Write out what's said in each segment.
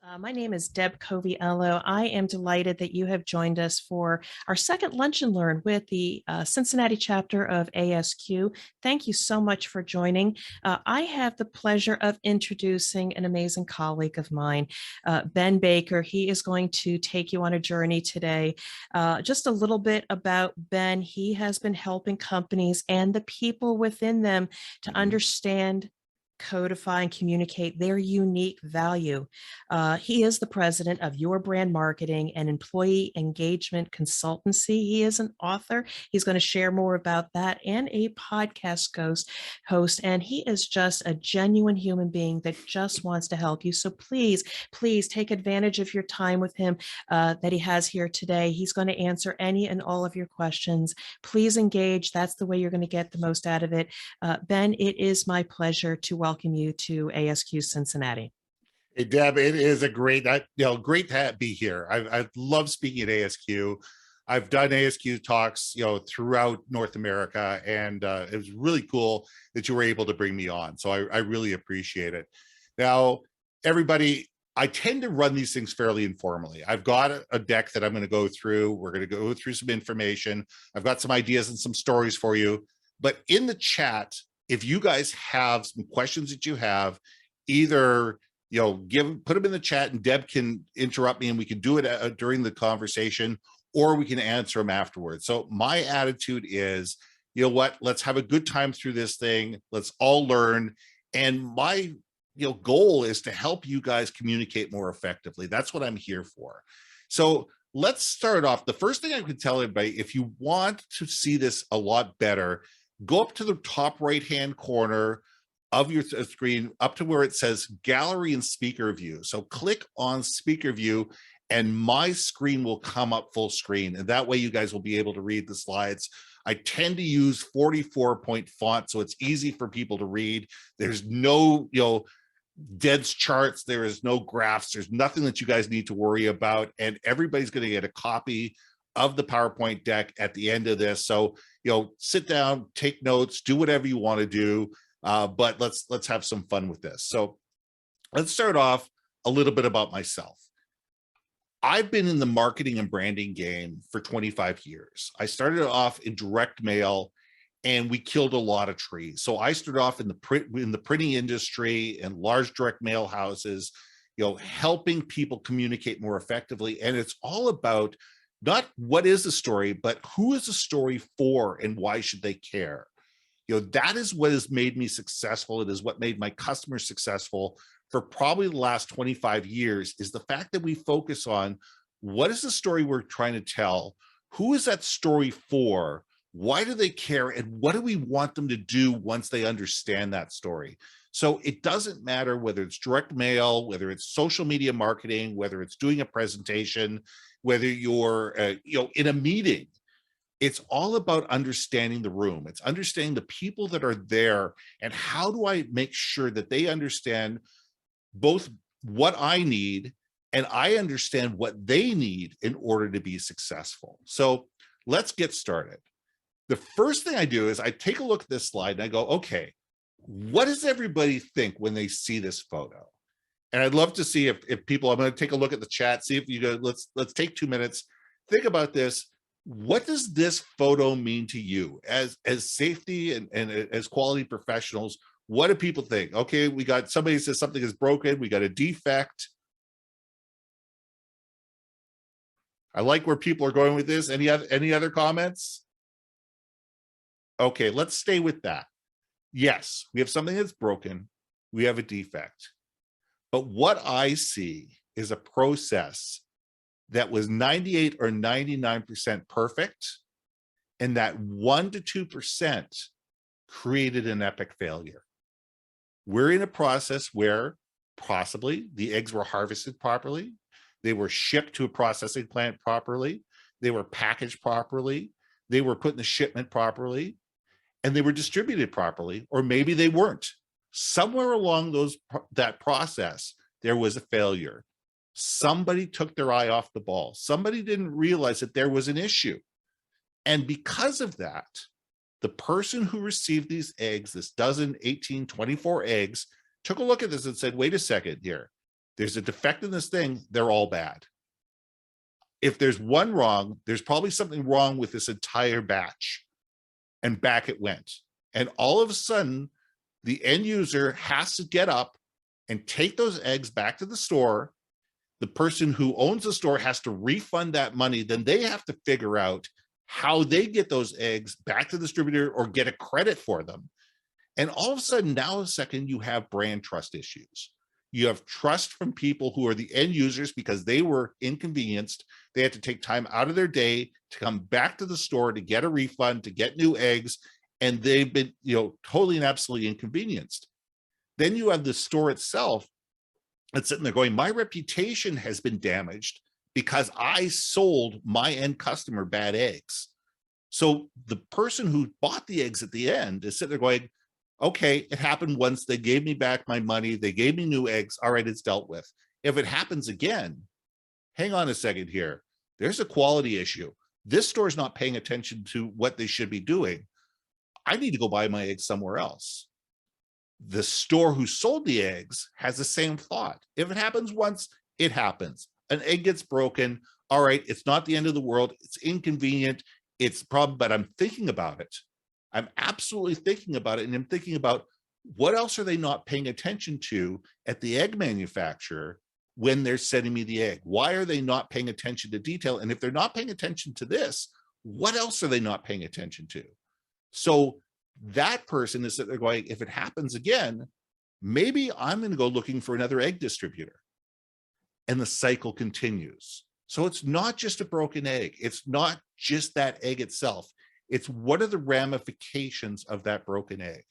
My name is Deb Coviello. I am delighted that you have joined us for our second Lunch and Learn with the Cincinnati chapter of ASQ. Thank you so much for joining. I have the pleasure of introducing an amazing colleague of mine, Ben Baker. He is going to take you on a journey today. Just a little bit about Ben. He has been helping companies and the people within them to understand, codify, and communicate their unique value. He is the president of Your Brand Marketing and Employee Engagement Consultancy. He is an author. He's going to share more about that and a podcast host. And he is just a genuine human being that just wants to help you. So please take advantage of your time with him that he has here today. He's going to answer any and all of your questions. Please engage. That's the way you're going to get the most out of it. Ben, it is my pleasure to welcome you to ASQ Cincinnati. Hey, Deb, it is a great to be here. I love speaking at ASQ. I've done ASQ talks, throughout North America, and it was really cool that you were able to bring me on. So I really appreciate it. Now, everybody, I tend to run these things fairly informally. I've got a deck that I'm going to go through. We're going to go through some information. I've got some ideas and some stories for you. But in the chat, if you guys have some questions that you have, either put them in the chat and Deb can interrupt me and we can do it during the conversation, or we can answer them afterwards. So my attitude is, you know what, let's have a good time through this thing. Let's all learn. And my goal is to help you guys communicate more effectively. That's what I'm here for. So let's start off. The first thing I can tell everybody, if you want to see this a lot better, go up to the top right-hand corner of your screen, up to where it says gallery and speaker view. So click on speaker view and my screen will come up full screen. And that way you guys will be able to read the slides. I tend to use 44-point font, so it's easy for people to read. There's no, dense charts. There is no graphs. There's nothing that you guys need to worry about. And everybody's going to get a copy of the PowerPoint deck at the end of this. So, sit down, take notes, do whatever you want to do. But let's have some fun with this. So let's start off a little bit about myself. I've been in the marketing and branding game for 25 years. I started off in direct mail and we killed a lot of trees. So I started off in the printing industry and large direct mail houses, helping people communicate more effectively. And it's all about not what is the story, but who is the story for and why should they care? That is what has made me successful. It is what made my customers successful for probably the last 25 years, is the fact that we focus on what is the story we're trying to tell? Who is that story for? Why do they care? And what do we want them to do once they understand that story? So it doesn't matter whether it's direct mail, whether it's social media marketing, whether it's doing a presentation, whether you're in a meeting. It's all about understanding the room. It's understanding the people that are there and how do I make sure that they understand both what I need and I understand what they need in order to be successful. So let's get started. The first thing I do is I take a look at this slide and I go, okay, what does everybody think when they see this photo? And I'd love to see if people, I'm going to take a look at the chat, see if you go, let's take 2 minutes, think about this. What does this photo mean to you as safety and as quality professionals? What do people think? Okay, we got somebody says something is broken. We got a defect. I like where people are going with this. Any other comments? Okay, let's stay with that. Yes, we have something that's broken. We have a defect. But what I see is a process that was 98 or 99% perfect, and that 1 to 2% created an epic failure. We're in a process where possibly the eggs were harvested properly, they were shipped to a processing plant properly, they were packaged properly, they were put in the shipment properly, and they were distributed properly, or maybe they weren't. Somewhere along that process, there was a failure. Somebody took their eye off the ball. Somebody didn't realize that there was an issue. And because of that, the person who received these eggs, this dozen, 18, 24 eggs, took a look at this and said, wait a second here. There's a defect in this thing, they're all bad. If there's one wrong, there's probably something wrong with this entire batch. And back it went. And all of a sudden, the end user has to get up and take those eggs back to the store. The person who owns the store has to refund that money. Then they have to figure out how they get those eggs back to the distributor or get a credit for them. And all of a sudden, now a second, you have brand trust issues. You have trust from people who are the end users because they were inconvenienced. They had to take time out of their day to come back to the store to get a refund, to get new eggs, and they've been, totally and absolutely inconvenienced. Then you have the store itself that's sitting there going, my reputation has been damaged because I sold my end customer bad eggs. So the person who bought the eggs at the end is sitting there going, okay, it happened once. They gave me back my money. They gave me new eggs. All right, it's dealt with. If it happens again, hang on a second here. There's a quality issue. This store is not paying attention to what they should be doing. I need to go buy my eggs somewhere else. The store who sold the eggs has the same thought. If it happens once, it happens. An egg gets broken. All right, it's not the end of the world. It's inconvenient. It's problem, but I'm thinking about it. I'm absolutely thinking about it. And I'm thinking about what else are they not paying attention to at the egg manufacturer when they're sending me the egg? Why are they not paying attention to detail? And if they're not paying attention to this, what else are they not paying attention to? So that person is that they're going, if it happens again, maybe I'm going to go looking for another egg distributor. And the cycle continues. So it's not just a broken egg. It's not just that egg itself. It's what are the ramifications of that broken egg?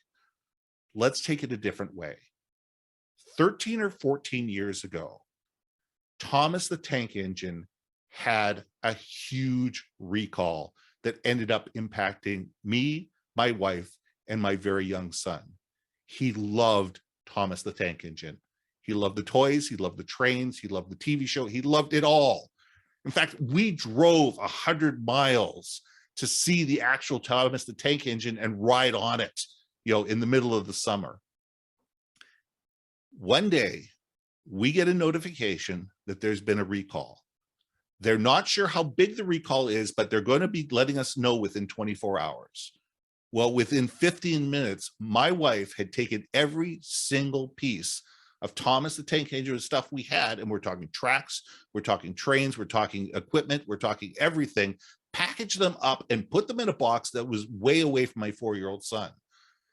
Let's take it a different way. 13 or 14 years ago, Thomas the Tank Engine had a huge recall that ended up impacting me, my wife, and my very young son. He loved Thomas the Tank Engine. He loved the toys, he loved the trains, he loved the TV show, he loved it all. In fact, we drove 100 miles to see the actual Thomas the Tank Engine and ride on it, in the middle of the summer. One day, we get a notification that there's been a recall. They're not sure how big the recall is, but they're going to be letting us know within 24 hours. Well, within 15 minutes, my wife had taken every single piece of Thomas the Tank Engine stuff we had, and we're talking tracks, we're talking trains, we're talking equipment, we're talking everything, packaged them up and put them in a box that was way away from my 4-year-old son.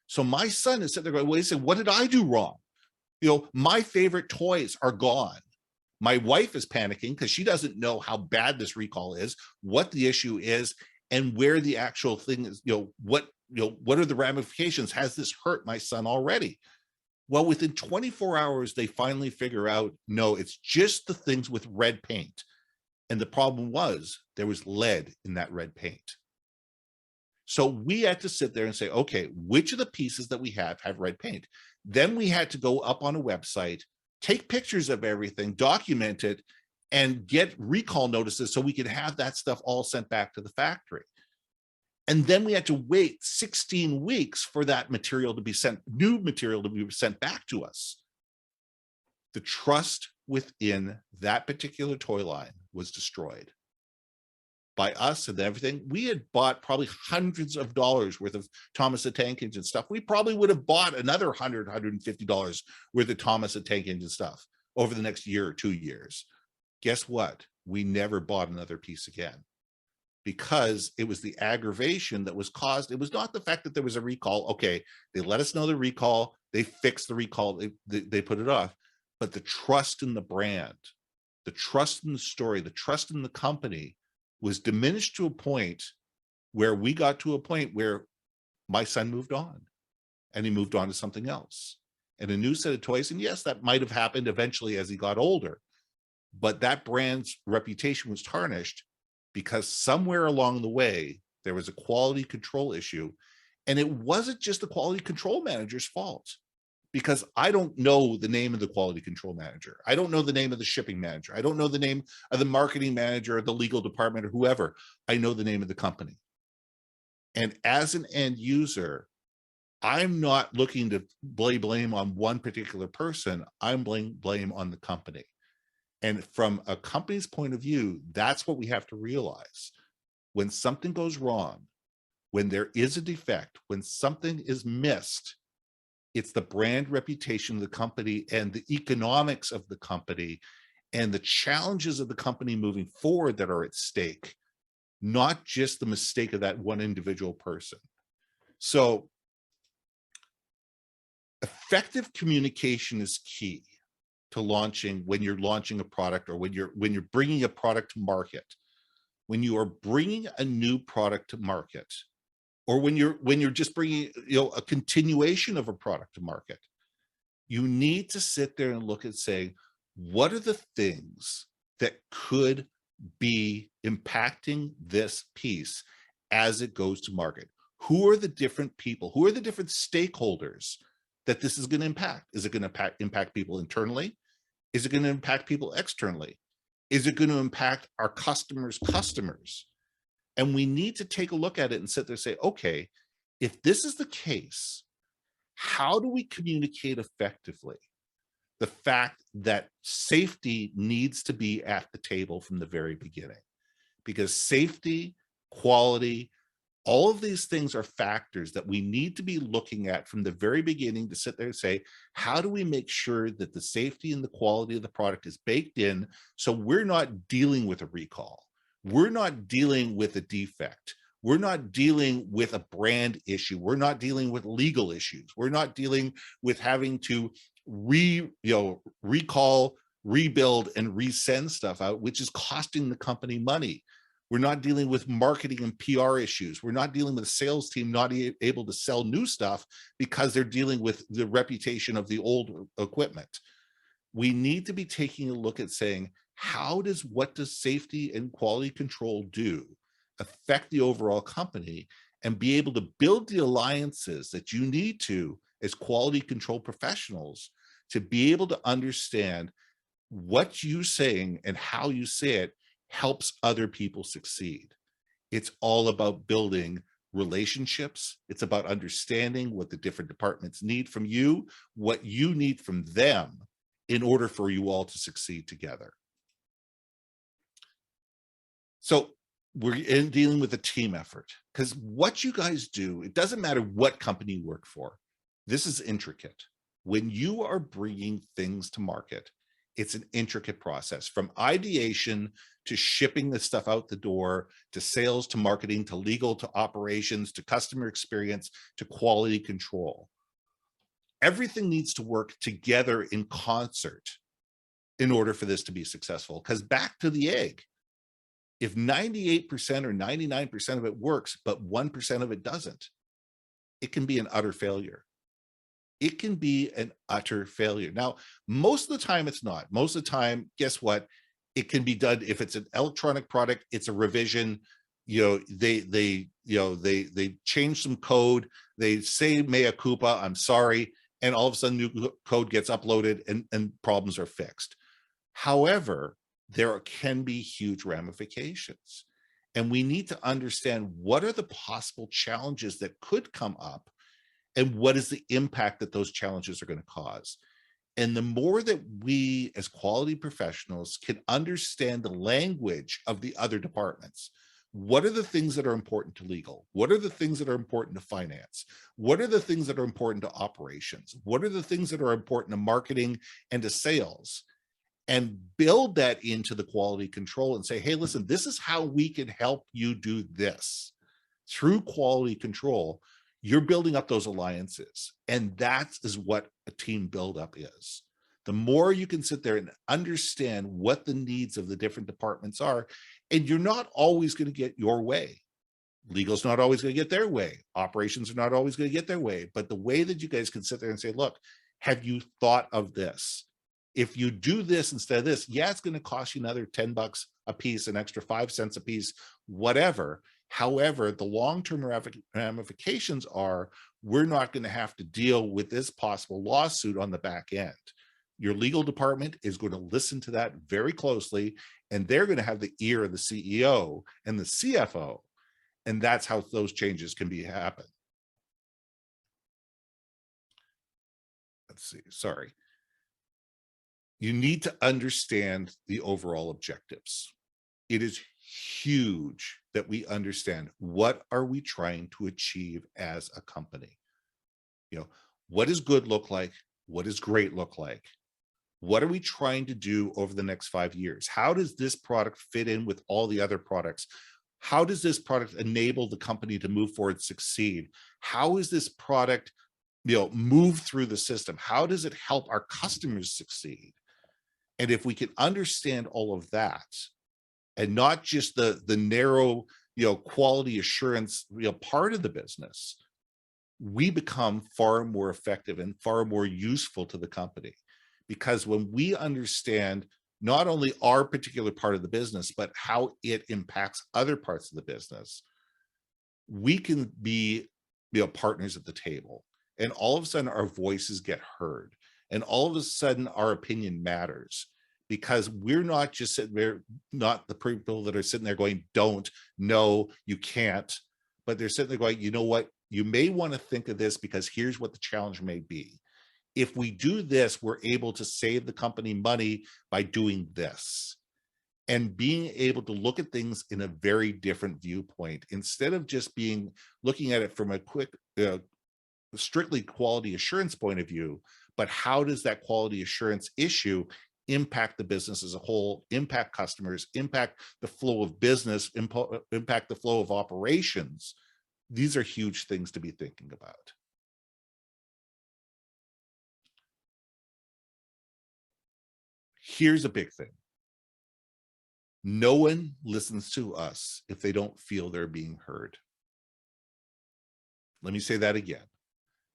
So my son is sitting there going, wait a second, what did I do wrong? My favorite toys are gone. My wife is panicking because she doesn't know how bad this recall is, what the issue is, and where the actual thing is, what are the ramifications? Has this hurt my son already? Well, within 24 hours, they finally figure out, no, it's just the things with red paint. And the problem was there was lead in that red paint. So we had to sit there and say, okay, which of the pieces that we have red paint? Then we had to go up on a website, take pictures of everything, document it, and get recall notices so we could have that stuff all sent back to the factory. And then we had to wait 16 weeks for that material to be sent, new material to be sent back to us. The trust within that particular toy line was destroyed by us and everything. We had bought probably hundreds of dollars worth of Thomas the Tank Engine stuff. We probably would have bought another $100, $150 worth of Thomas the Tank Engine stuff over the next year or 2 years. Guess what? We never bought another piece again, because it was the aggravation that was caused. It was not the fact that there was a recall. Okay, they let us know the recall, they fixed the recall, they put it off. But the trust in the brand, the trust in the story, the trust in the company was diminished to a point where we got to a point where my son moved on, and he moved on to something else and a new set of toys. And yes, that might have happened eventually as he got older, but that brand's reputation was tarnished because somewhere along the way, there was a quality control issue. And it wasn't just the quality control manager's fault, because I don't know the name of the quality control manager. I don't know the name of the shipping manager. I don't know the name of the marketing manager or the legal department or whoever. I know the name of the company. And as an end user, I'm not looking to lay blame on one particular person. I'm blame on the company. And from a company's point of view, that's what we have to realize. When something goes wrong, when there is a defect, when something is missed, it's the brand reputation of the company and the economics of the company and the challenges of the company moving forward that are at stake, not just the mistake of that one individual person. So effective communication is key to launching when you're launching a product or when you're bringing a product to market. When you are bringing a new product to market, or when you're just bringing a continuation of a product to market, you need to sit there and look and say, what are the things that could be impacting this piece as it goes to market? Who are the different people? Who are the different stakeholders that this is going to impact? Is it going to impact people internally? Is it going to impact people externally? Is it going to impact our customers' customers? And we need to take a look at it and sit there and say, okay, if this is the case, how do we communicate effectively the fact that safety needs to be at the table from the very beginning? Because safety, quality, all of these things are factors that we need to be looking at from the very beginning to sit there and say, how do we make sure that the safety and the quality of the product is baked in so we're not dealing with a recall? We're not dealing with a defect. We're not dealing with a brand issue. We're not dealing with legal issues. We're not dealing with having to recall, rebuild, and resend stuff out, which is costing the company money. We're not dealing with marketing and PR issues. We're not dealing with a sales team not able to sell new stuff because they're dealing with the reputation of the old equipment. We need to be taking a look at saying, what does safety and quality control do affect the overall company, and be able to build the alliances that you need to as quality control professionals to be able to understand what you're saying and how you say it helps other people succeed. It's all about building relationships. It's about understanding what the different departments need from you, what you need from them in order for you all to succeed together. So we're dealing with a team effort, because what you guys do, it doesn't matter what company you work for. This is intricate. When you are bringing things to market, it's an intricate process, from ideation to shipping the stuff out the door, to sales, to marketing, to legal, to operations, to customer experience, to quality control. Everything needs to work together in concert in order for this to be successful. Because back to the egg, if 98% or 99% of it works, but 1% of it doesn't, it can be an utter failure. It can be an utter failure. Now, most of the time it's not. Most of the time, guess what? It can be done. If it's an electronic product, it's a revision. They change some code. They say mea culpa, I'm sorry, and all of a sudden new code gets uploaded and problems are fixed. However, there can be huge ramifications, and we need to understand what are the possible challenges that could come up, and what is the impact that those challenges are going to cause. And the more that we as quality professionals can understand the language of the other departments, what are the things that are important to legal? What are the things that are important to finance? What are the things that are important to operations? What are the things that are important to marketing and to sales? And build that into the quality control and say, hey, listen, this is how we can help you do this. Through quality control, you're building up those alliances. And that is what a team buildup is. The more you can sit there and understand what the needs of the different departments are, and you're not always going to get your way. Legal's not always going to get their way. Operations are not always going to get their way. But the way that you guys can sit there and say, look, have you thought of this? If you do this instead of this, yeah, it's going to cost you another $10 a piece, an extra 5 cents a piece, whatever. However, the long-term ramifications are we're not going to have to deal with this possible lawsuit on the back end. Your legal department is going to listen to that very closely, and they're going to have the ear of the CEO and the CFO, and that's how those changes can happen. let's see, sorry. You need to understand the overall objectives. It is huge that we understand what are we trying to achieve as a company. You know, what does good look like? What does great look like? What are we trying to do over the next 5 years? How does this product fit in with all the other products? How does this product enable the company to move forward, succeed? How is this product, move through the system? How does it help our customers succeed? And if we can understand all of that, and not just the narrow, quality assurance, part of the business, we become far more effective and far more useful to the company. Because when we understand not only our particular part of the business, but how it impacts other parts of the business, we can be, partners at the table. And all of a sudden our voices get heard. And all of a sudden our opinion matters, because we're not just sitting there, not the people that are sitting there going, don't, no, you can't, but they're sitting there going, you know what, you may want to think of this because here's what the challenge may be. If we do this, we're able to save the company money by doing this. And being able to look at things in a very different viewpoint, instead of just looking at it from a quick, strictly quality assurance point of view, but how does that quality assurance issue impact the business as a whole, impact customers, impact the flow of business, impact the flow of operations. These are huge things to be thinking about. Here's a big thing. No one listens to us if they don't feel they're being heard. Let me say that again.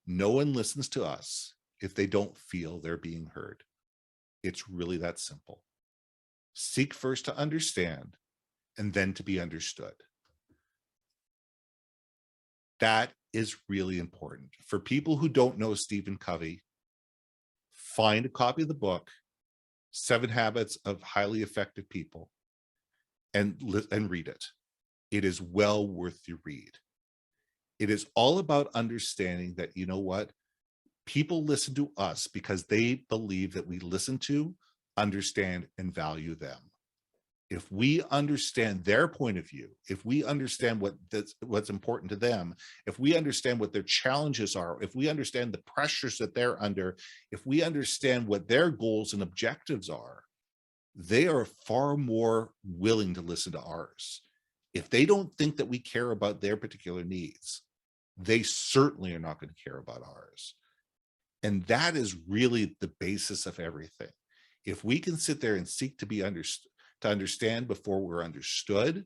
No one listens to us if they don't feel they're being heard. It's really that simple. Seek first to understand and then to be understood. That is really important. For people who don't know Stephen Covey, find a copy of the book, 7 Habits of Highly Effective People, and read it. It is well worth your read. It is all about understanding that, you know what, people listen to us because they believe that we listen to, understand, and value them. If we understand their point of view, if we understand what's important to them, if we understand what their challenges are, if we understand the pressures that they're under, if we understand what their goals and objectives are, they are far more willing to listen to ours. If they don't think that we care about their particular needs, they certainly are not going to care about ours. And that is really the basis of everything. If we can sit there and seek to be understood, to understand before we're understood,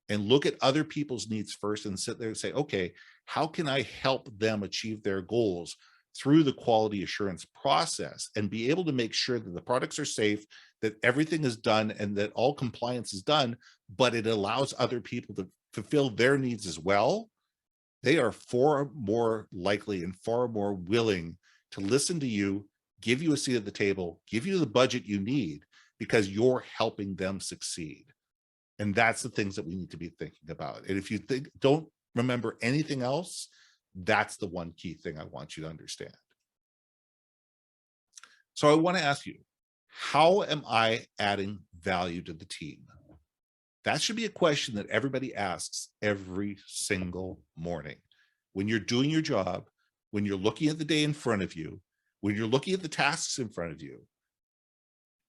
and look at other people's needs first and sit there and say, okay, how can I help them achieve their goals through the quality assurance process, and be able to make sure that the products are safe, that everything is done, and that all compliance is done, but it allows other people to fulfill their needs as well. They are far more likely and far more willing to listen to you, give you a seat at the table, give you the budget you need, because you're helping them succeed. And that's the things that we need to be thinking about. And if you don't remember anything else, that's the one key thing I want you to understand. So I want to ask you, how am I adding value to the team? That should be a question that everybody asks every single morning. When you're doing your job, when you're looking at the day in front of you, when you're looking at the tasks in front of you,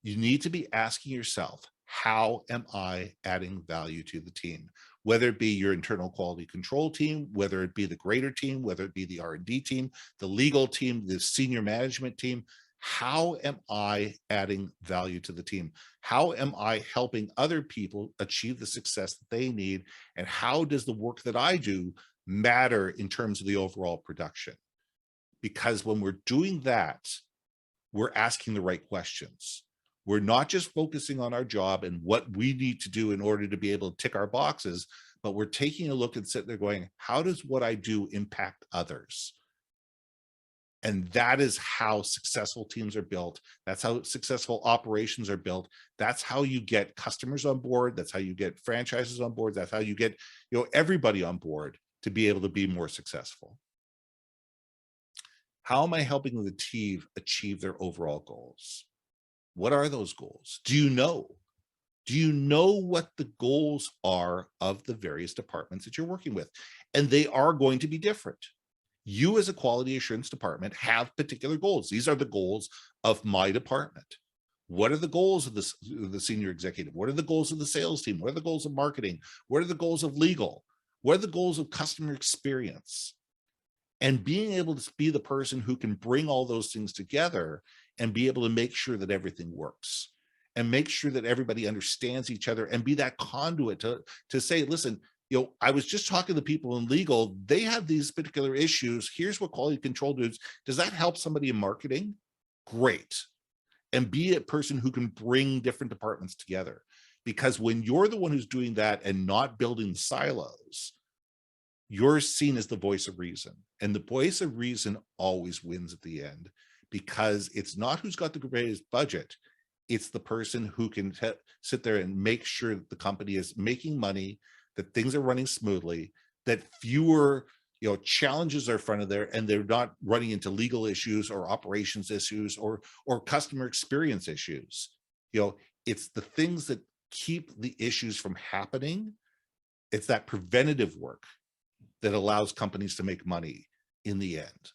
you need to be asking yourself, how am I adding value to the team? Whether it be your internal quality control team, whether it be the greater team, whether it be the R&D team, the legal team, the senior management team, how am I adding value to the team? How am I helping other people achieve the success that they need? And how does the work that I do matter in terms of the overall production? Because when we're doing that, we're asking the right questions. We're not just focusing on our job and what we need to do in order to be able to tick our boxes, but we're taking a look and sitting there going, how does what I do impact others? And that is how successful teams are built. That's how successful operations are built. That's how you get customers on board. That's how you get franchises on board. That's how you get, everybody on board to be able to be more successful. How am I helping the team achieve their overall goals? What are those goals? Do you know? Do you know what the goals are of the various departments that you're working with? And they are going to be different. You as a quality assurance department have particular goals. These are the goals of my department. What are the goals of the senior executive? What are the goals of the sales team? What are the goals of marketing? What are the goals of legal? What are the goals of customer experience? And being able to be the person who can bring all those things together and be able to make sure that everything works and make sure that everybody understands each other and be that conduit to say, listen, I was just talking to people in legal, they have these particular issues. Here's what quality control does. Does that help somebody in marketing? Great. And be a person who can bring different departments together. Because when you're the one who's doing that and not building silos, you're seen as the voice of reason. And the voice of reason always wins at the end, because it's not who's got the greatest budget. It's the person who can sit there and make sure that the company is making money, that things are running smoothly, that fewer challenges are in front of there, and they're not running into legal issues or operations issues or customer experience issues. It's the things that keep the issues from happening. It's that preventative work that allows companies to make money in the end.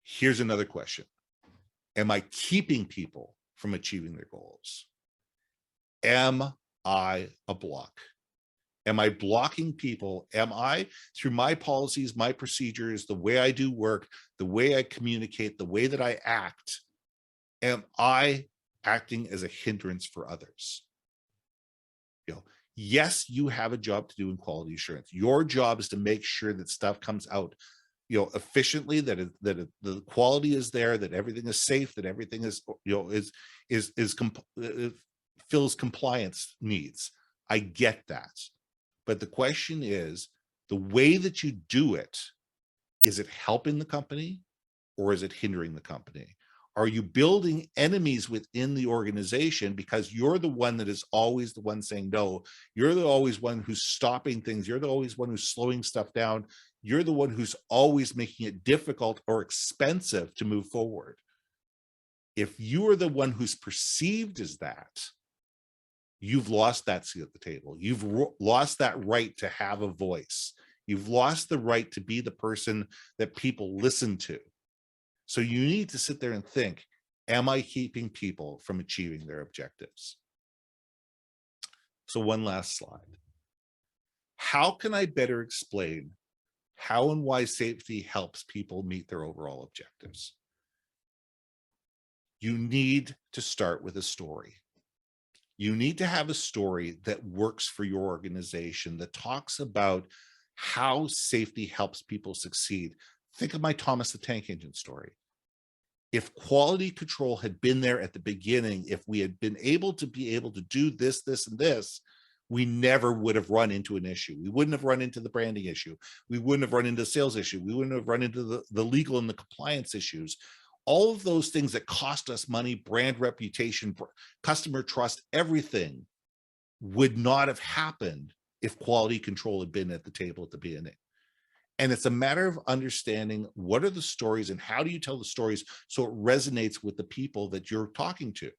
Here's another question. Am I keeping people from achieving their goals? Am I a block? Am I blocking people? Am I, through my policies, my procedures, the way I do work, the way I communicate, the way that I act, am I acting as a hindrance for others? Yes, you have a job to do in quality assurance. Your job is to make sure that stuff comes out efficiently, that the quality is there, that everything is safe, that everything is fills compliance needs. I get that. But the question is, the way that you do it, is it helping the company or is it hindering the company? Are you building enemies within the organization because you're the one that is always the one saying no? You're the always one who's stopping things. You're the always one who's slowing stuff down. You're the one who's always making it difficult or expensive to move forward. If you are the one who's perceived as that, you've lost that seat at the table. You've lost that right to have a voice. You've lost the right to be the person that people listen to. So you need to sit there and think, am I keeping people from achieving their objectives? So one last slide. How can I better explain how and why safety helps people meet their overall objectives? You need to start with a story. You need to have a story that works for your organization, that talks about how safety helps people succeed. Think of my Thomas the Tank Engine story. If quality control had been there at the beginning, if we had been able to do this, this, and this, we never would have run into an issue. We wouldn't have run into the branding issue. We wouldn't have run into the sales issue. We wouldn't have run into the legal and the compliance issues. All of those things that cost us money, brand reputation, customer trust, everything would not have happened if quality control had been at the table at the beginning. And it's a matter of understanding what are the stories and how do you tell the stories so it resonates with the people that you're talking to.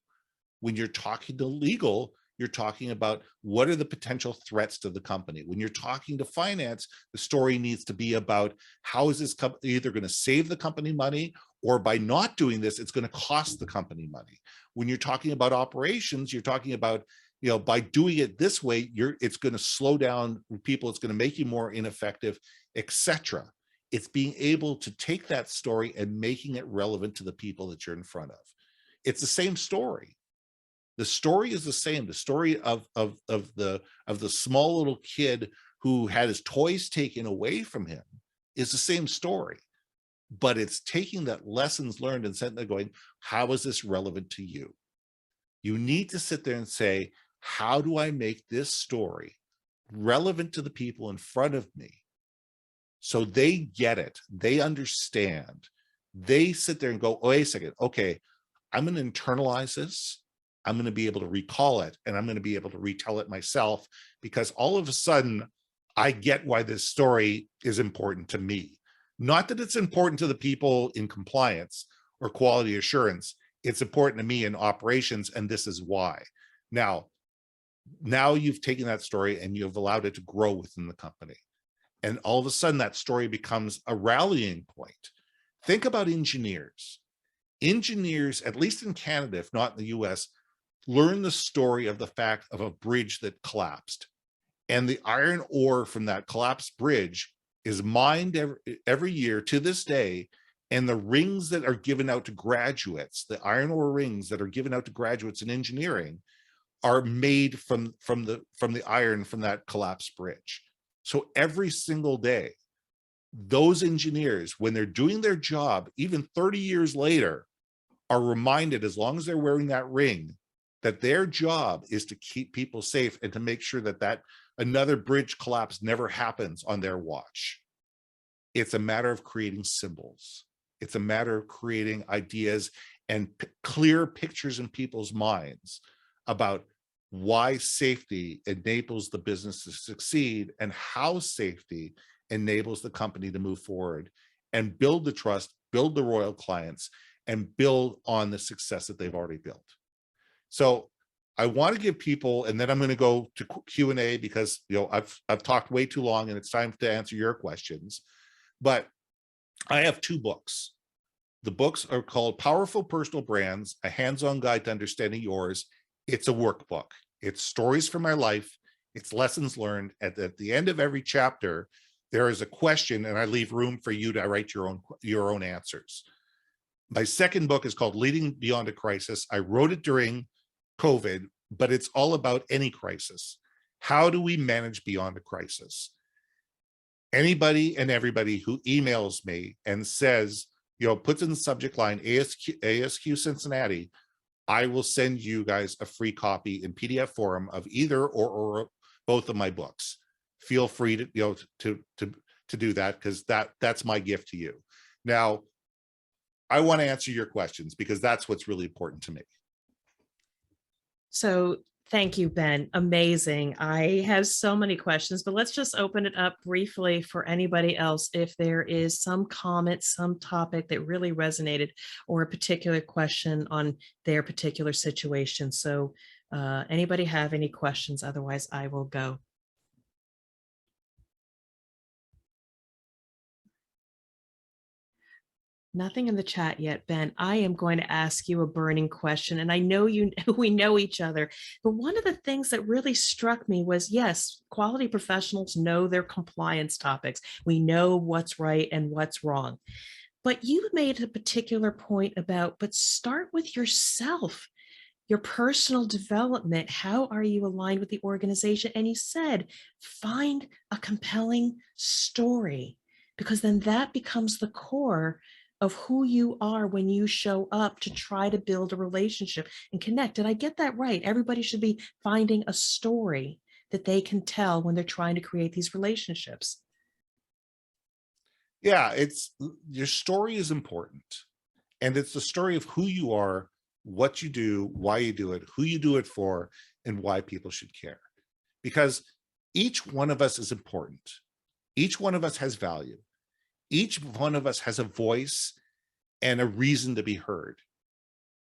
When you're talking to legal, you're talking about what are the potential threats to the company. When you're talking to finance, the story needs to be about how is this company either going to save the company money, or by not doing this, it's going to cost the company money. When you're talking about operations, you're talking about, by doing it this way, it's going to slow down people, it's going to make you more ineffective, etc. It's being able to take that story and making it relevant to the people that you're in front of. It's the same story. The story is the same. The story of the small little kid who had his toys taken away from him is the same story, but it's taking that lessons learned and sitting there going, how is this relevant to you? You need to sit there and say, how do I make this story relevant to the people in front of me so they get it, they understand, they sit there and go, oh, wait a second, okay, I'm going to internalize this. I'm going to be able to recall it, and I'm going to be able to retell it myself, because all of a sudden I get why this story is important to me. Not that it's important to the people in compliance or quality assurance. It's important to me in operations, and this is why. Now, now you've taken that story and you've allowed it to grow within the company. And all of a sudden that story becomes a rallying point. Think about engineers. Engineers, at least in Canada, if not in the US, learn the story of the fact of a bridge that collapsed. And the iron ore from that collapsed bridge is mined every year to this day. And the rings that are given out to graduates, the iron ore rings that are given out to graduates in engineering, are made from the iron from that collapsed bridge. So every single day, those engineers, when they're doing their job, even 30 years later, are reminded, as long as they're wearing that ring, that their job is to keep people safe and to make sure that another bridge collapse never happens on their watch. It's a matter of creating symbols. It's a matter of creating ideas and clear pictures in people's minds about why safety enables the business to succeed and how safety enables the company to move forward and build the trust, build the loyal clients, and build on the success that they've already built. So I want to give people, and then I'm going to go to Q&A because I've talked way too long and it's time to answer your questions. But I have 2 books. The books are called Powerful Personal Brands, A Hands-On Guide to Understanding Yours. It's a workbook. It's stories from my life. It's lessons learned. At the end of every chapter, there is a question, and I leave room for you to write your own answers. My second book is called Leading Beyond a Crisis. I wrote it during COVID, but it's all about any crisis. How do we manage beyond a crisis? Anybody and everybody who emails me and says, puts in the subject line ASQ Cincinnati, I will send you guys a free copy in PDF form of either or both of my books. Feel free to do that, because that's my gift to you. Now, I want to answer your questions because that's what's really important to me. So thank you, Ben. Amazing. I have so many questions, but let's just open it up briefly for anybody else. If there is some comment, some topic that really resonated, or a particular question on their particular situation. So anybody have any questions? Otherwise, I will go. Nothing in the chat yet, Ben. I am going to ask you a burning question, and I know we know each other, but one of the things that really struck me was, yes, quality professionals know their compliance topics. We know what's right and what's wrong. But you made a particular point about, but start with yourself, your personal development. How are you aligned with the organization? And you said, find a compelling story, because then that becomes the core of who you are when you show up to try to build a relationship and connect. Did I get that right? Everybody should be finding a story that they can tell when they're trying to create these relationships. Yeah, your story is important. And it's the story of who you are, what you do, why you do it, who you do it for, and why people should care. Because each one of us is important. Each one of us has value. Each one of us has a voice and a reason to be heard.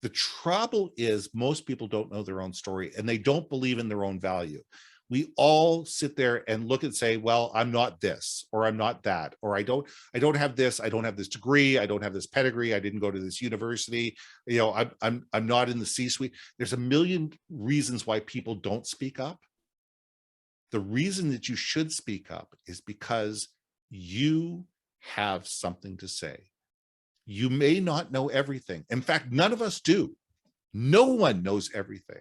The trouble is most people don't know their own story and they don't believe in their own value. We all sit there and look and say, well, I'm not this, or I'm not that, or I don't have this, I don't have this degree, I don't have this pedigree, I didn't go to this university, I'm not in the C-suite. There's a million reasons why people don't speak up. The reason that you should speak up is because you have something to say. You may not know everything. In fact, none of us do. No one knows everything.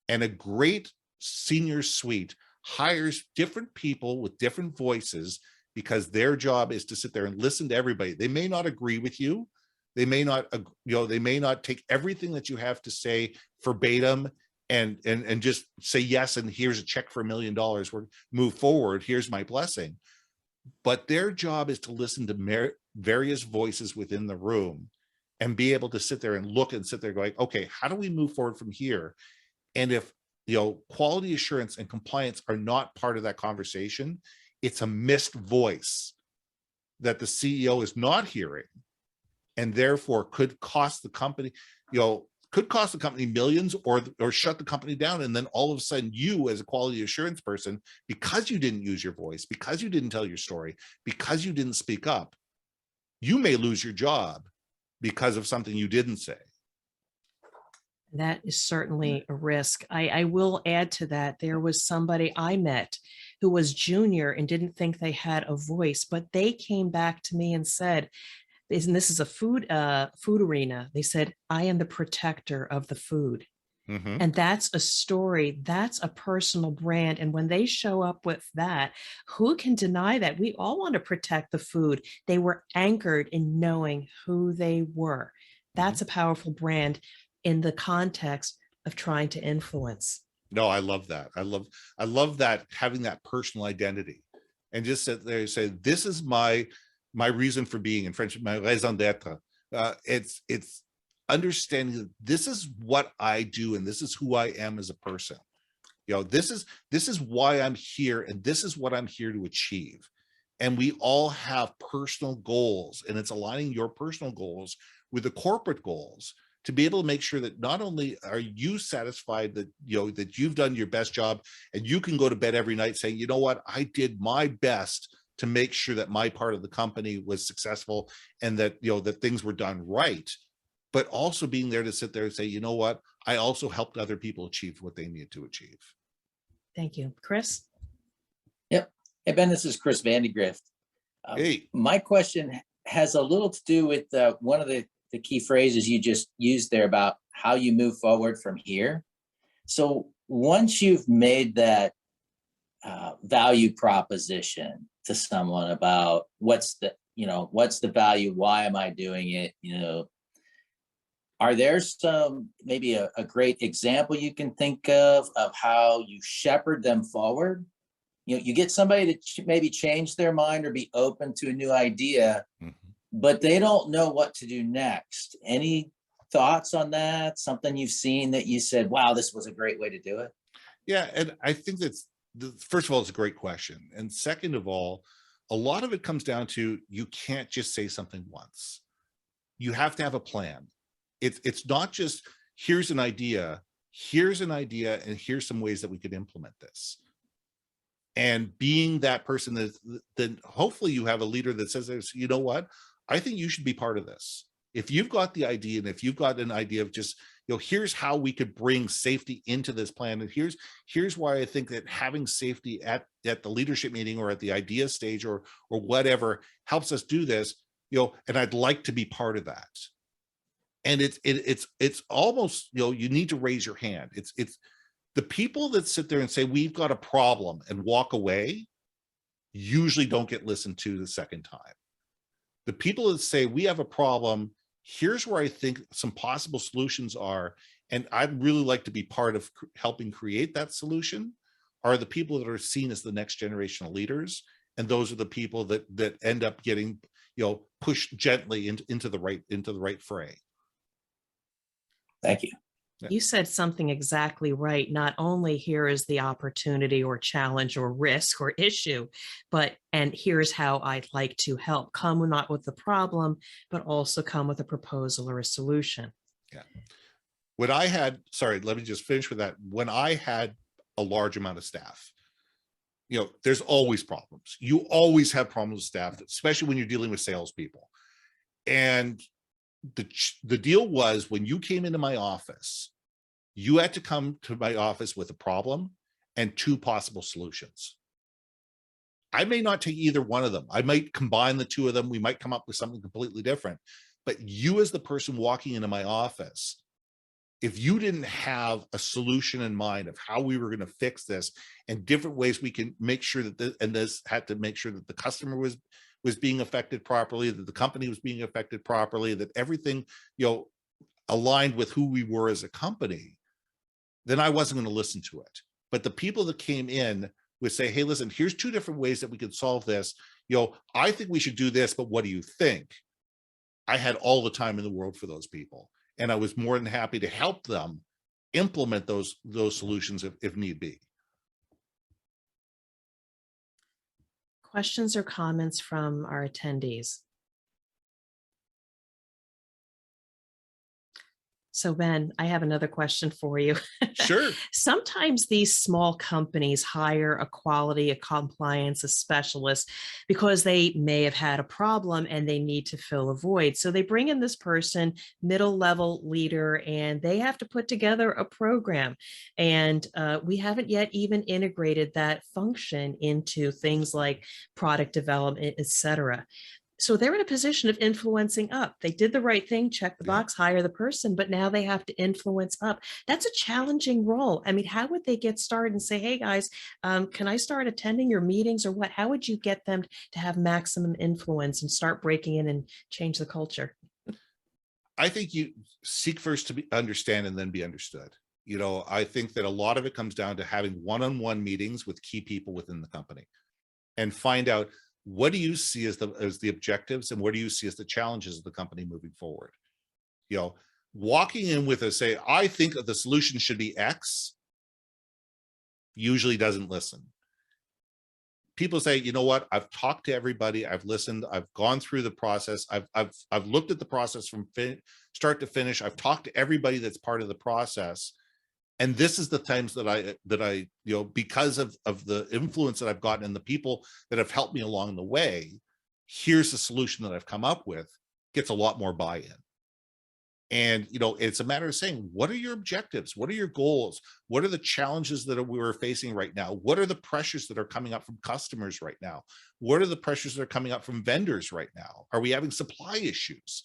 And a great senior suite hires different people with different voices because their job is to sit there and listen to everybody. They may not agree with you. They may not, they may not take everything that you have to say verbatim and just say yes, and here's a check for $1 million. We're move forward. Here's my blessing. But their job is to listen to various voices within the room and be able to sit there and look and sit there going, okay, how do we move forward from here? And if quality assurance and compliance are not part of that conversation. It's a missed voice that the CEO is not hearing, and therefore could cost the company, millions, or shut the company down. And then all of a sudden, you as a quality assurance person, because you didn't use your voice, because you didn't tell your story, because you didn't speak up, you may lose your job because of something you didn't say. That is certainly a risk. I will add to that. There was somebody I met who was junior and didn't think they had a voice, but they came back to me and said, and this is a food arena. They said, I am the protector of the food. Mm-hmm. And that's a story, that's a personal brand. And when they show up with that, who can deny that? We all want to protect the food. They were anchored in knowing who they were. That's a powerful brand in the context of trying to influence. No, I love that. I love that, having that personal identity, and just sit there and say, this is my reason for being, in French, my raison d'être. It's understanding that this is what I do, and this is who I am as a person. This is why I'm here, and this is what I'm here to achieve. And we all have personal goals, and it's aligning your personal goals with the corporate goals to be able to make sure that not only are you satisfied that that you've done your best job, and you can go to bed every night saying, you know what, I did my best to make sure that my part of the company was successful, and that that things were done right, but also being there to sit there and say, you know what, I also helped other people achieve what they needed to achieve. Thank you. Chris? Yep. Hey, Ben, this is Chris Vandegrift. Hey. My question has a little to do with one of the key phrases you just used there about how you move forward from here. So once you've made that value proposition to someone about what's the value, why am I doing it, are there some, maybe a great example you can think of how you shepherd them forward? You get somebody to maybe change their mind or be open to a new idea, but they don't know what to do next. Any thoughts on that? Something you've seen that you said, wow, this was a great way to do it? Yeah, and I think first of all, it's a great question. And second of all, a lot of it comes down to, you can't just say something once. You have to have a plan. It's not just, here's an idea, and here's some ways that we could implement this. And being that person that then hopefully you have a leader that says, you know what, I think you should be part of this. If you've got the idea, and if you've got an idea of just, here's how we could bring safety into this plan, and here's why I think that having safety at the leadership meeting or at the idea stage or whatever helps us do this, and I'd like to be part of that. And it's almost, you need to raise your hand. It's the people that sit there and say, we've got a problem, and walk away, usually don't get listened to the second time. The people that say, we have a problem, here's where I think some possible solutions are, and I'd really like to be part of helping create that solution, are the people that are seen as the next generation of leaders. And those are the people that end up getting, pushed gently into the right fray. Thank you. You said something exactly right. Not only here is the opportunity or challenge or risk or issue, and here's how I'd like to help. Come not with the problem, but also come with a proposal or a solution. Yeah. Let me just finish with that. When I had a large amount of staff, there's always problems. You always have problems with staff, especially when you're dealing with salespeople. And the deal was, when you came into my office, you had to come to my office with a problem and two possible solutions. I may not take either one of them. I might combine the two of them. We might come up with something completely different. But you, as the person walking into my office, if you didn't have a solution in mind of how we were going to fix this and different ways we can make sure that this had to make sure that the customer was being affected properly, that the company was being affected properly, that everything, aligned with who we were as a company, then I wasn't going to listen to it. But the people that came in would say, hey, listen, here's two different ways that we could solve this. I think we should do this, but what do you think? I had all the time in the world for those people. And I was more than happy to help them implement those solutions if need be. Questions or comments from our attendees? So Ben, I have another question for you. Sure. Sometimes these small companies hire a quality, a compliance, a specialist because they may have had a problem and they need to fill a void. So they bring in this person, middle level leader, and they have to put together a program. And we haven't yet even integrated that function into things like product development, et cetera. So they're in a position of influencing up. They did the right thing, check the Yeah. box, hire the person, but now they have to influence up. That's a challenging role. I mean, how would they get started and say, hey guys, can I start attending your meetings or what? How would you get them to have maximum influence and start breaking in and change the culture? I think you seek first to understand and then be understood. I think that a lot of it comes down to having one-on-one meetings with key people within the company and find out, what do you see as the objectives and what do you see as the challenges of the company moving forward? Walking in with say, I think the solution should be X, usually doesn't listen. People say, you know what, I've talked to everybody, I've listened, I've gone through the process, I've looked at the process from start to finish, I've talked to everybody that's part of the process. And this is the times that I because of the influence that I've gotten and the people that have helped me along the way, here's the solution that I've come up with, gets a lot more buy-in. And, it's a matter of saying, what are your objectives? What are your goals? What are the challenges that we're facing right now? What are the pressures that are coming up from customers right now? What are the pressures that are coming up from vendors right now? Are we having supply issues?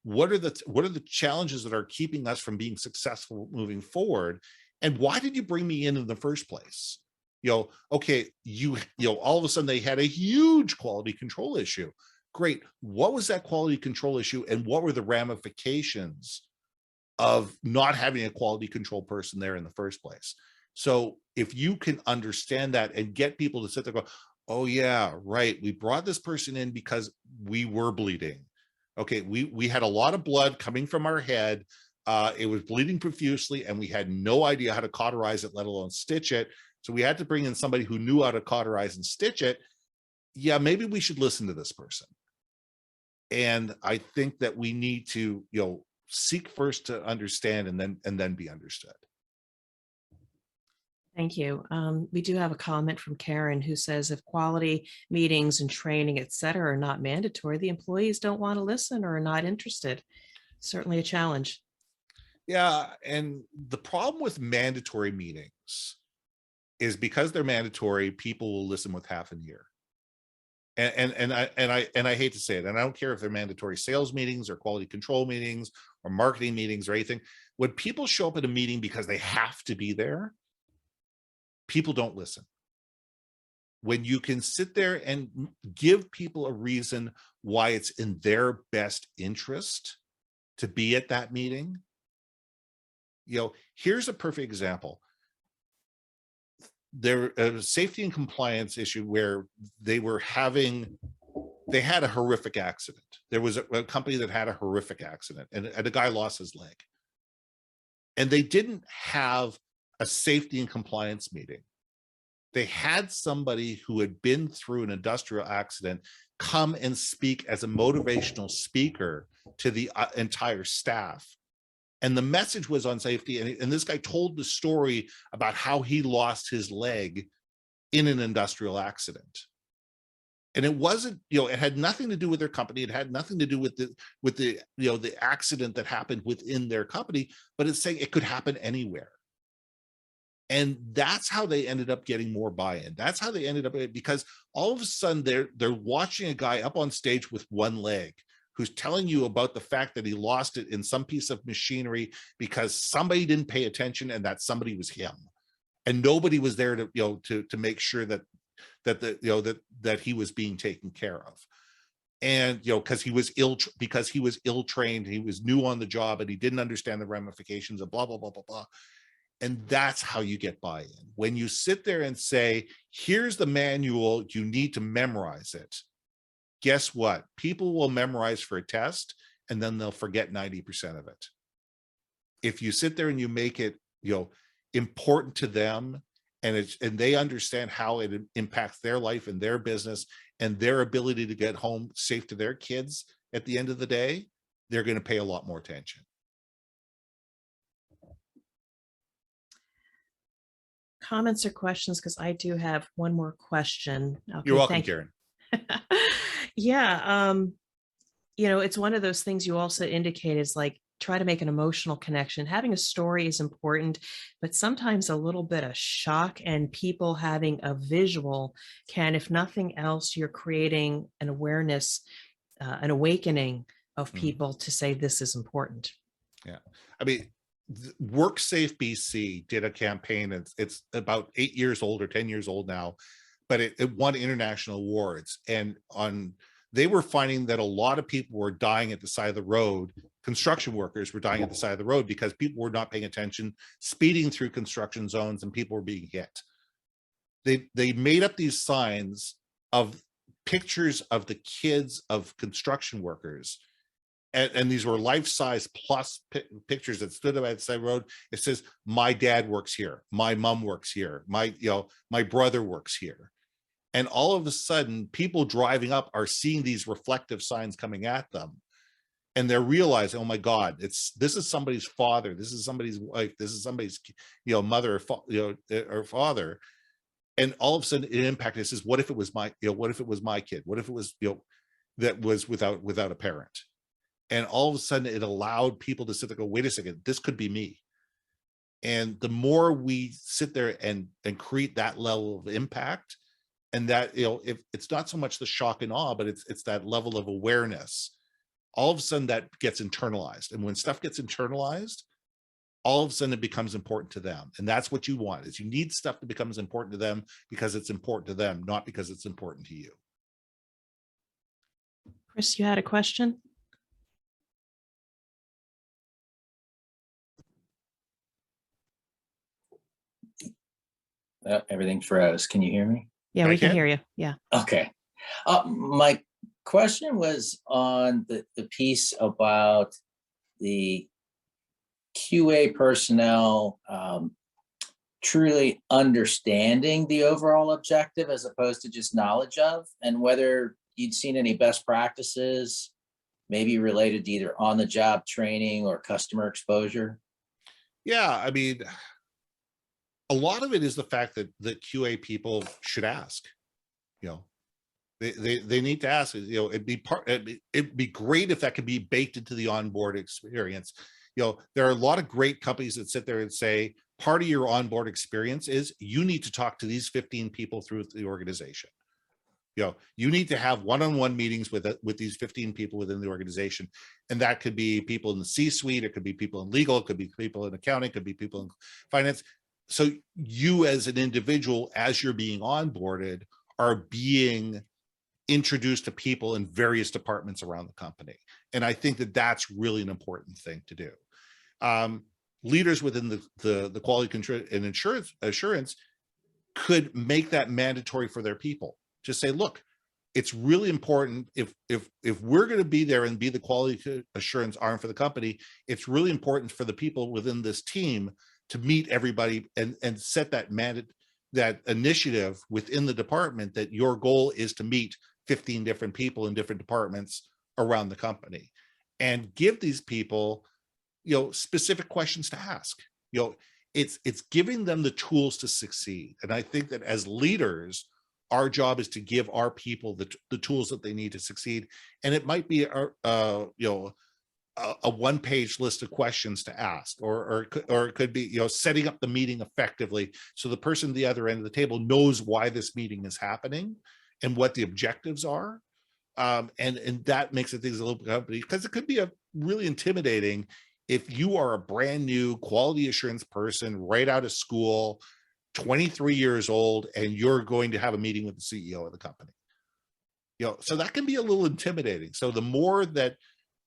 What are the challenges that are keeping us from being successful moving forward? And why did you bring me in the first place? Okay, all of a sudden they had a huge quality control issue. Great. What was that quality control issue? And what were the ramifications of not having a quality control person there in the first place? So if you can understand that and get people to sit there and go, oh yeah, right, we brought this person in because we were bleeding. Okay, we had a lot of blood coming from our head. It was bleeding profusely and we had no idea how to cauterize it, let alone stitch it. So we had to bring in somebody who knew how to cauterize and stitch it. Yeah, maybe we should listen to this person. And I think that we need to, seek first to understand and then be understood. Thank you. We do have a comment from Karen who says if quality meetings and training, et cetera, are not mandatory, the employees don't want to listen or are not interested. Certainly a challenge. Yeah. And the problem with mandatory meetings is because they're mandatory, people will listen with half an ear. And I hate to say it, and I don't care if they're mandatory sales meetings or quality control meetings or marketing meetings or anything. When people show up at a meeting because they have to be there, people don't listen. When you can sit there and give people a reason why it's in their best interest to be at that meeting, here's a perfect example. There was a safety and compliance issue where they had a horrific accident. There was a company that had a horrific accident and a guy lost his leg. And they didn't have a safety and compliance meeting. They had somebody who had been through an industrial accident come and speak as a motivational speaker to the entire staff. And the message was on safety. And this guy told the story about how he lost his leg in an industrial accident. And it wasn't, it had nothing to do with their company. It had nothing to do with the accident that happened within their company, but it's saying it could happen anywhere. And that's how they ended up getting more buy-in. That's how they ended up, because all of a sudden they're watching a guy up on stage with one leg who's telling you about the fact that he lost it in some piece of machinery because somebody didn't pay attention and that somebody was him. And nobody was there to make sure that he was being taken care of. And because he was ill-trained, he was new on the job and he didn't understand the ramifications of blah blah blah blah blah. And that's how you get buy-in. When you sit there and say, here's the manual, you need to memorize it. Guess what? People will memorize for a test and then they'll forget 90% of it. if you sit there and you make it, important to them, and they understand how it impacts their life and their business and their ability to get home safe to their kids at the end of the day, they're going to pay a lot more attention. Comments or questions? Because I do have one more question. Okay, You're welcome, thank you. Karen. Yeah, it's one of those things you also indicate is like try to make an emotional connection. Having a story is important, but sometimes a little bit of shock and people having a visual can, if nothing else, you're creating an awareness, an awakening of people to say this is important. Yeah. I mean, WorkSafe BC did a campaign. It's about 8 years old or 10 years old now, but it won international awards. And they were finding that a lot of people were dying at the side of the road. Construction workers were dying at the side of the road because people were not paying attention, speeding through construction zones, and people were being hit. They made up these signs of pictures of the kids of construction workers. And these were life-size plus pictures that stood up at the side of the road. It says, my dad works here. My mom works here. My brother works here. And all of a sudden, people driving up are seeing these reflective signs coming at them. And they're realizing, oh my God, this is somebody's father. This is somebody's wife. This is somebody's, mother or father. And all of a sudden it impacted. It says, what if it was my, what if it was my kid? What if it was, that was without a parent? And all of a sudden it allowed people to sit there and go, wait a second, this could be me. And the more we sit there and create that level of impact, and that, if it's not so much the shock and awe, but it's that level of awareness, all of a sudden that gets internalized. And when stuff gets internalized, all of a sudden it becomes important to them. And that's what you want, is you need stuff that becomes important to them because it's important to them, not because it's important to you. Chris, you had a question? Everything froze. Can you hear me? Yeah, we can hear you. Yeah. Okay. My question was on the piece about the QA personnel truly understanding the overall objective as opposed to just knowledge of, and whether you'd seen any best practices maybe related to either on the job training or customer exposure. Yeah, I mean, a lot of it is the fact that the QA people should ask. They need to ask. It'd be great if that could be baked into the onboard experience. There are a lot of great companies that sit there and say, part of your onboard experience is you need to talk to these 15 people through the organization. You need to have one-on-one meetings with these 15 people within the organization. And that could be people in the C-suite, it could be people in legal, it could be people in accounting, it could be people in finance. So you as an individual, as you're being onboarded, are being introduced to people in various departments around the company. And I think that that's really an important thing to do. Leaders within the quality control and assurance could make that mandatory for their people. Just say, look, it's really important if we're going to be there and be the quality assurance arm for the company, it's really important for the people within this team to meet everybody and set that that initiative within the department that your goal is to meet 15 different people in different departments around the company, and give these people, specific questions to ask. It's giving them the tools to succeed. And I think that as leaders, our job is to give our people the tools that they need to succeed. And it might be a one-page list of questions to ask, or it could be, setting up the meeting effectively so the person at the other end of the table knows why this meeting is happening and what the objectives are. And that makes it things a little bit, because it could be a really intimidating if you are a brand new quality assurance person right out of school, 23 years old, and you're going to have a meeting with the CEO of the company. So that can be a little intimidating. So the more that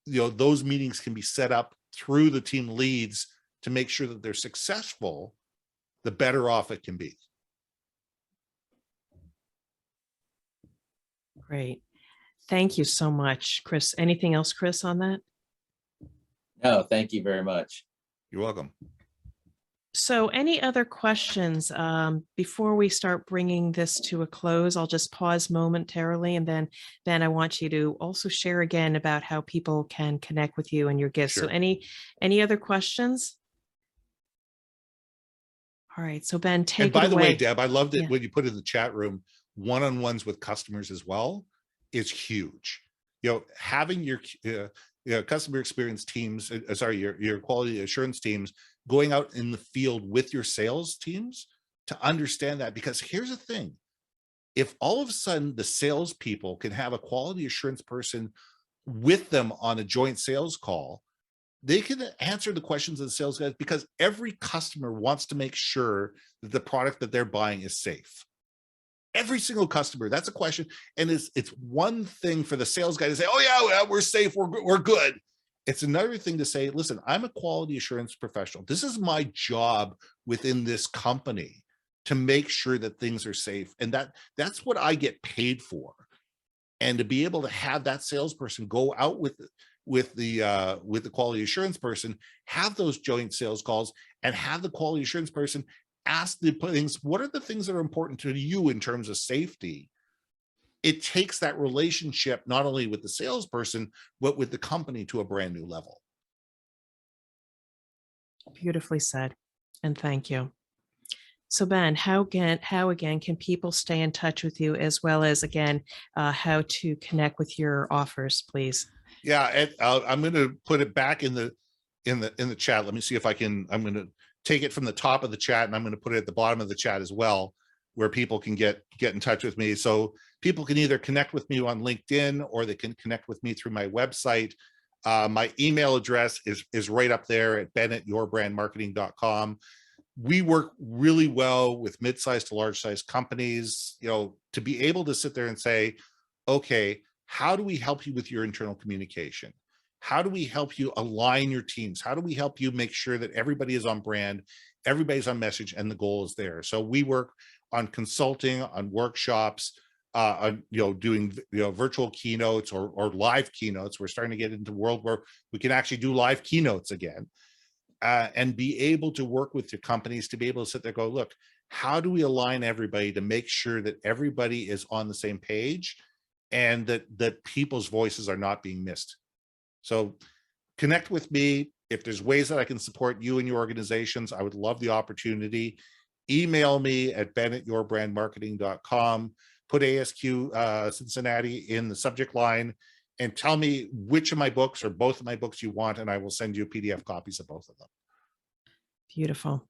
those meetings can be set up through the team leads to make sure that they're successful, the better off it can be. Great. Thank you so much, Chris. Anything else, Chris, on that? No, thank you very much. You're welcome. So any other questions before we start bringing this to a close? I'll just pause momentarily, and then Ben, I want you to also share again about how people can connect with you and your gifts. So Sure. any other questions? All right, so Ben, And take by it the way, away. Deb, I loved it Yeah. when you put in the chat room, one-on-ones with customers as well is huge. You know, having your customer experience teams, your quality assurance teams going out in the field with your sales teams to understand that. Because here's the thing, if all of a sudden the salespeople can have a quality assurance person with them on a joint sales call, they can answer the questions of the sales guys, because every customer wants to make sure that the product that they're buying is safe. Every single customer, that's a question. And it's one thing for the sales guy to say, oh yeah, we're safe, we're good. It's another thing to say, listen, I'm a quality assurance professional. This is my job within this company to make sure that things are safe. And that's what I get paid for. And to be able to have that salesperson go out with the quality assurance person, have those joint sales calls, and have the quality assurance person ask the things, what are the things that are important to you in terms of safety? It takes that relationship not only with the salesperson, but with the company to a brand new level. Beautifully said, and thank you. So Ben, how again can people stay in touch with you, as well as again how to connect with your offers, please? Yeah, and I'm going to put it back in the chat. Let me see if I can. I'm going to take it from the top of the chat, and I'm going to put it at the bottom of the chat as well, where people can get in touch with me. So people can either connect with me on LinkedIn, or they can connect with me through my website. My email address is right up there at ben@yourbrandmarketing.com. We work really well with mid-sized to large-sized companies, you know, to be able to sit there and say, okay, how do we help you with your internal communication? How do we help you align your teams? How do we help you make sure that everybody is on brand, everybody's on message, and the goal is there? So we work on consulting, on workshops, on doing virtual keynotes or live keynotes. We're starting to get into a world where we can actually do live keynotes again, and be able to work with your companies to be able to sit there and go, look, how do we align everybody to make sure that everybody is on the same page, and that people's voices are not being missed? So connect with me. If there's ways that I can support you and your organizations, I would love the opportunity. Email me at ben@yourbrandmarketing.com. Put ASQ Cincinnati in the subject line, and tell me which of my books or both of my books you want, and I will send you PDF copies of both of them. Beautiful.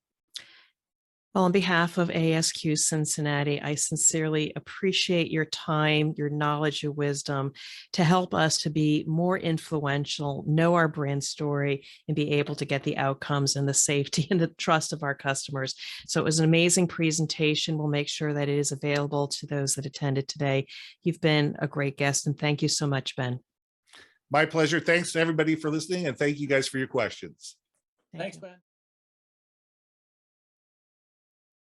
Well, on behalf of ASQ Cincinnati, I sincerely appreciate your time, your knowledge, your wisdom to help us to be more influential, know our brand story, and be able to get the outcomes and the safety and the trust of our customers. So it was an amazing presentation. We'll make sure that it is available to those that attended today. You've been a great guest, and thank you so much, Ben. My pleasure. Thanks to everybody for listening, and thank you guys for your questions. Thanks, Ben.